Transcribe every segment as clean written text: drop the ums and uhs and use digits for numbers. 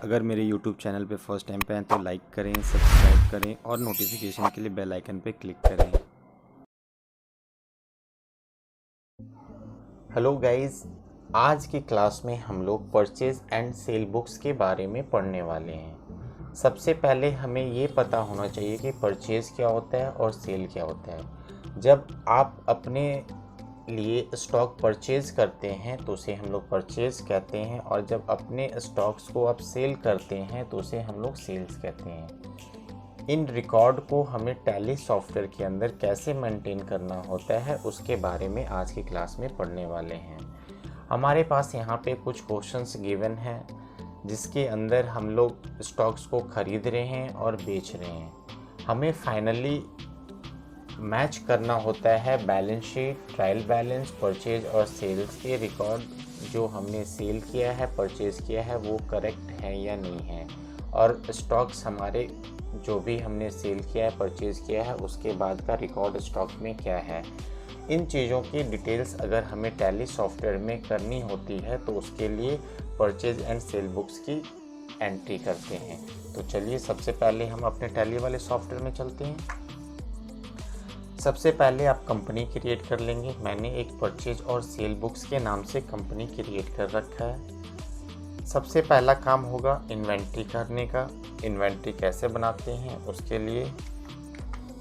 अगर मेरे YouTube channel पे फर्स्ट टाइम पे हैं तो लाइक करें, सब्सक्राइब करें और नोटिफिकेशन के लिए बेल आइकन पे क्लिक करें। हेलो गाइस, आज की क्लास में हम लोग परचेज एंड सेल बुक्स के बारे में पढ़ने वाले हैं। सबसे पहले हमें ये पता होना चाहिए कि परचेज क्या होता है और सेल क्या होता है। जब आप अपने लिए स्टॉक परचेज करते हैं तो उसे हम लोग परचेज कहते हैं, और जब अपने स्टॉक्स को आप सेल करते हैं तो उसे हम लोग सेल्स कहते हैं। इन रिकॉर्ड को हमें टैली सॉफ्टवेयर के अंदर कैसे मेंटेन करना होता है उसके बारे में आज की क्लास में पढ़ने वाले हैं। हमारे पास यहाँ पे कुछ क्वेश्चंस गिवन हैं जिसके अंदर हम लोग स्टॉक्स को खरीद रहे हैं और बेच रहे हैं। हमें फाइनली मैच करना होता है balance sheet, trial balance, purchase और सेल्स के रिकॉर्ड। जो हमने सेल किया है, परचेज किया है, वो करेक्ट है या नहीं है, और स्टॉक्स हमारे जो भी हमने सेल किया है, परचेज किया है, उसके बाद का रिकॉर्ड स्टॉक में क्या है। इन चीज़ों की डिटेल्स अगर हमें टैली सॉफ्टवेयर में करनी होती है तो उसके लिए परचेज एंड सेल बुक्स की एंट्री करते हैं। तो चलिए सबसे पहले हम अपने टैली वाले सॉफ्टवेयर में चलते हैं। सबसे पहले आप कंपनी क्रिएट कर लेंगे। मैंने एक परचेज और सेल बुक्स के नाम से कंपनी क्रिएट कर रखा है। सबसे पहला काम होगा इन्वेंट्री करने का। इन्वेंट्री कैसे बनाते हैं उसके लिए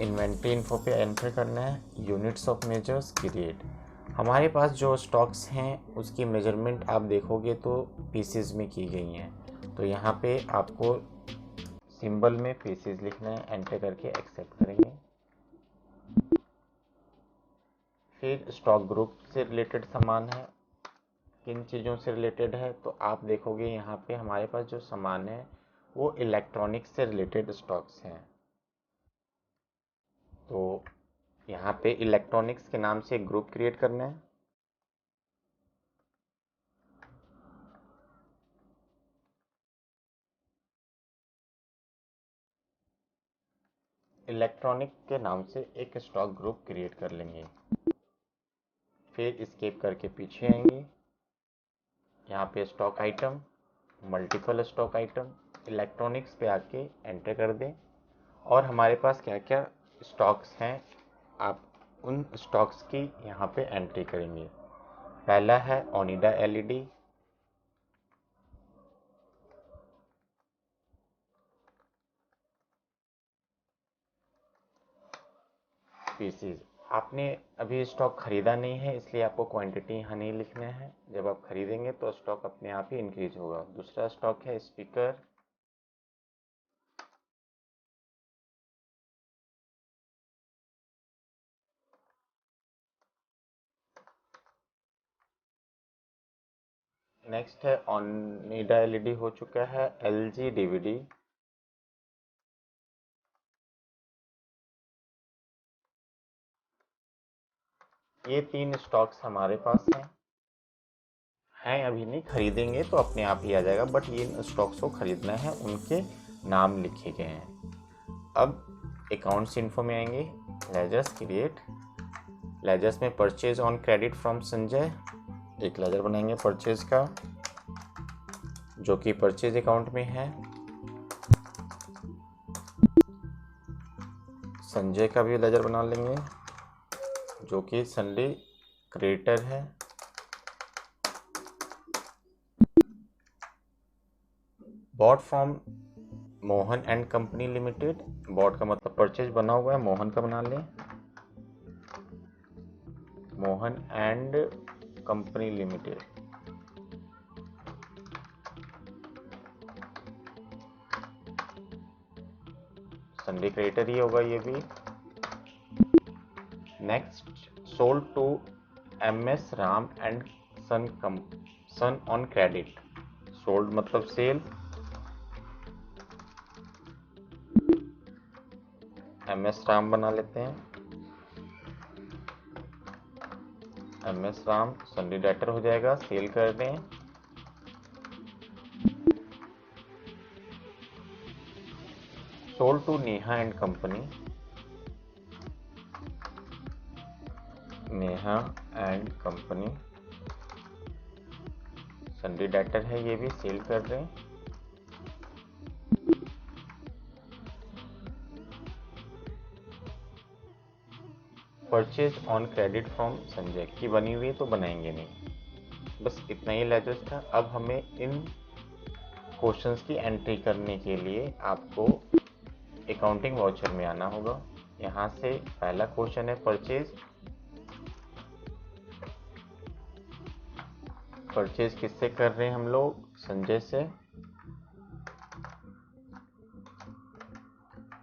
इन्वेंट्री इन्फो पे एंटर करना है। Units of measures create. हमारे पास जो स्टॉक्स हैं उसकी मेजरमेंट आप देखोगे तो पीसेज में की गई हैं, तो यहाँ पे आपको सिंबल में पीसेज लिखना है। एंटर करके एक्सेप्ट करेंगे। फिर स्टॉक ग्रुप से रिलेटेड सामान है, किन चीज़ों से रिलेटेड है, तो आप देखोगे यहाँ पे हमारे पास जो सामान है वो इलेक्ट्रॉनिक्स से रिलेटेड स्टॉक्स हैं। तो यहाँ पे इलेक्ट्रॉनिक्स के नाम से एक ग्रुप क्रिएट करना है। इलेक्ट्रॉनिक के नाम से एक स्टॉक ग्रुप क्रिएट कर लेंगे। फिर स्केप करके पीछे आएंगे। यहाँ पे stock item, multiple stock item, electronics पे आके एंटर कर दें, और हमारे पास क्या क्या स्टॉक्स हैं आप उन स्टॉक्स की यहाँ पे एंट्री करेंगे। पहला है ओनिडा एलईडी, पीसीज। आपने अभी स्टॉक खरीदा नहीं है इसलिए आपको क्वांटिटी यहाँ नहीं लिखना है। जब आप खरीदेंगे तो स्टॉक अपने आप ही इंक्रीज होगा। दूसरा स्टॉक है स्पीकर, नेक्स्ट है ओनिडा एलईडी हो चुका है। एलजी डीवीडी, ये तीन स्टॉक्स हमारे पास हैं अभी नहीं, खरीदेंगे तो अपने आप ही आ जाएगा, बट ये स्टॉक्स को खरीदना है, उनके नाम लिखे गए हैं। अब अकाउंट्स इन्फो में आएंगे। Ledgers create. लेजर्स में purchase on credit from Sanjay, एक लेजर बनाएंगे परचेज का जो कि परचेज अकाउंट में है। संजय का भी लेजर बना लेंगे जो कि संडे क्रेडिटर है। Bought from Mohan and company limited, bought का मतलब परचेज बना हुआ है, मोहन का बना लें Mohan and company limited. Sundry creditor ही होगा ये भी। Next sold to MS Ram and son on credit. Sold मतलब सेल, एमएस राम बना लेते हैं। एमएस राम संडे डेटर हो जाएगा, सेल कर दें। Sold to Neha and company, Neha and company sundry debtor है, ये भी सेल कर दें। Purchase on credit from Sanjay की बनी हुई है तो बनाएंगे नहीं, बस इतना ही लेजर्स था। अब हमें इन क्वेश्चंस की एंट्री करने के लिए आपको अकाउंटिंग वाउचर में आना होगा। यहाँ से पहला क्वेश्चन है परचेज किससे कर रहे हैं हम लोग? संजय से।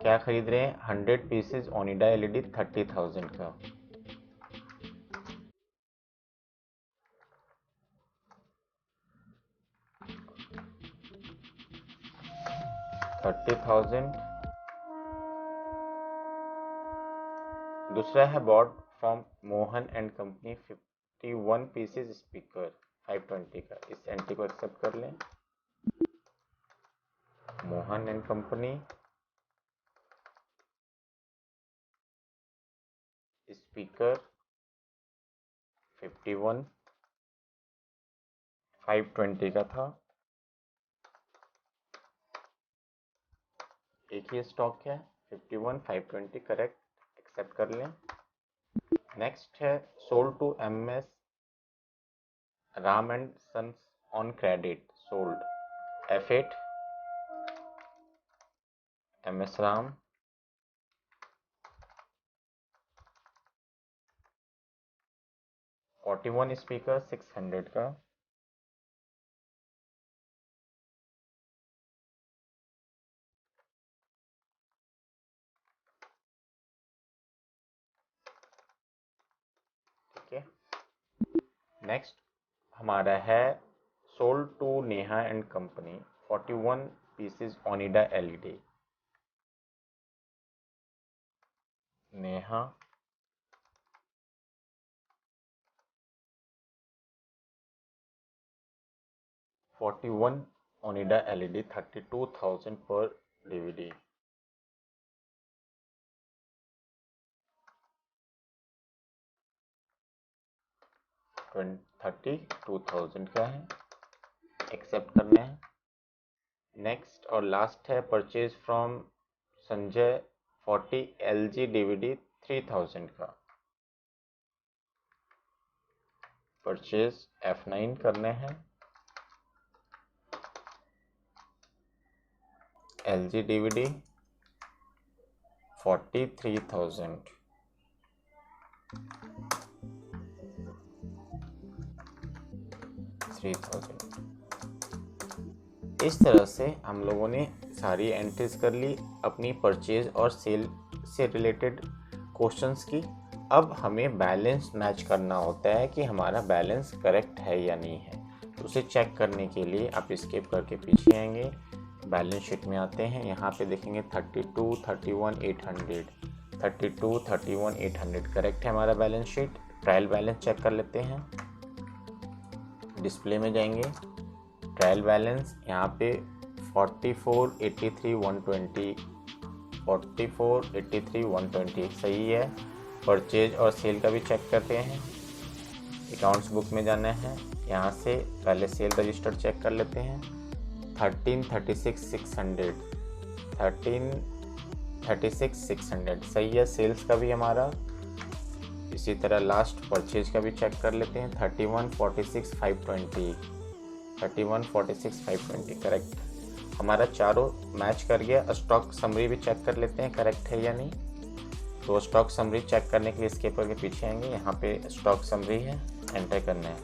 क्या खरीद रहे हैं? 100 पीसेज ओनिडा एलईडी 30,000 का। दूसरा है bought from Mohan and company 51 pieces speaker 520 का। इस एंट्री को एक्सेप्ट कर लें। मोहन एंड कंपनी स्पीकर 51 520 का था। एक ही स्टॉक है 51 520, करेक्ट, एक्सेप्ट कर लें। नेक्स्ट है sold to MS Ram and sons on credit. Sold F8 MS Ram 41 speaker 600 का। ठीक है, नेक्स्ट हमारा है sold to Neha and company 41 pieces Onida LED. Neha (41) Onida LED 32,000 पर DVD। $32,000 का है, एक्सेप्ट करना है। नेक्स्ट और लास्ट है purchase from Sanjay 40 LG DVD 3000 का। परचेज F9 करने हैं। LG DVD 43,000। इस तरह से हम लोगों ने सारी एंट्रीज कर ली अपनी परचेज और सेल से रिलेटेड क्वेश्चंस की। अब हमें बैलेंस मैच करना होता है कि हमारा बैलेंस करेक्ट है या नहीं है। तो उसे चेक करने के लिए आप स्किप करके पीछे आएंगे, बैलेंस शीट में आते हैं। यहाँ पे देखेंगे 32, 31, 800, 32, 31, 800 करेक्ट है हमारा balance sheet. Trial balance check कर लेते हैं। डिस्प्ले में जाएंगे, ट्रायल बैलेंस यहाँ पे 44, 83, 120, 44, 83, 120 सही है। परचेज और सेल का भी चेक करते हैं। अकाउंट्स बुक में जाना है, यहाँ से पहले सेल रजिस्टर चेक कर लेते हैं। 1336,600, 1336,600 सही है सेल्स का भी हमारा। इसी तरह लास्ट परचेज का भी चेक कर लेते हैं। 3146,520, 3146,520 करेक्ट। हमारा चारों मैच कर गया। स्टॉक समरी भी चेक कर लेते हैं करेक्ट है या नहीं। तो स्टॉक समरी चेक करने के लिए स्किप करके पीछे आएंगे। यहाँ पे स्टॉक समरी है, एंटर करना है।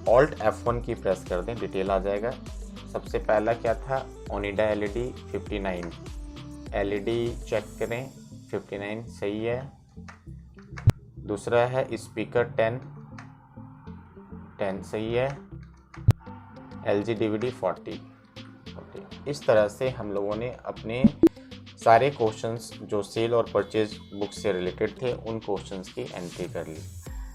Alt F1 की प्रेस कर दें, डिटेल आ जाएगा। सबसे पहला क्या था? ओनिडा LED 59, LED चेक करें 59 सही है। दूसरा है स्पीकर 10 सही है। LG DVD 40। इस तरह से हम लोगों ने अपने सारे क्वेश्चंस जो सेल और परचेज बुक से रिलेटेड थे उन क्वेश्चंस की एंट्री कर ली।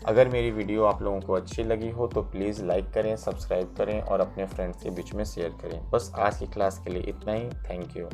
अगर मेरी वीडियो आप लोगों को अच्छी लगी हो तो प्लीज़ लाइक करें, सब्सक्राइब करें और अपने फ्रेंड्स के बीच में शेयर करें। बस आज की क्लास के लिए इतना ही। Thank you.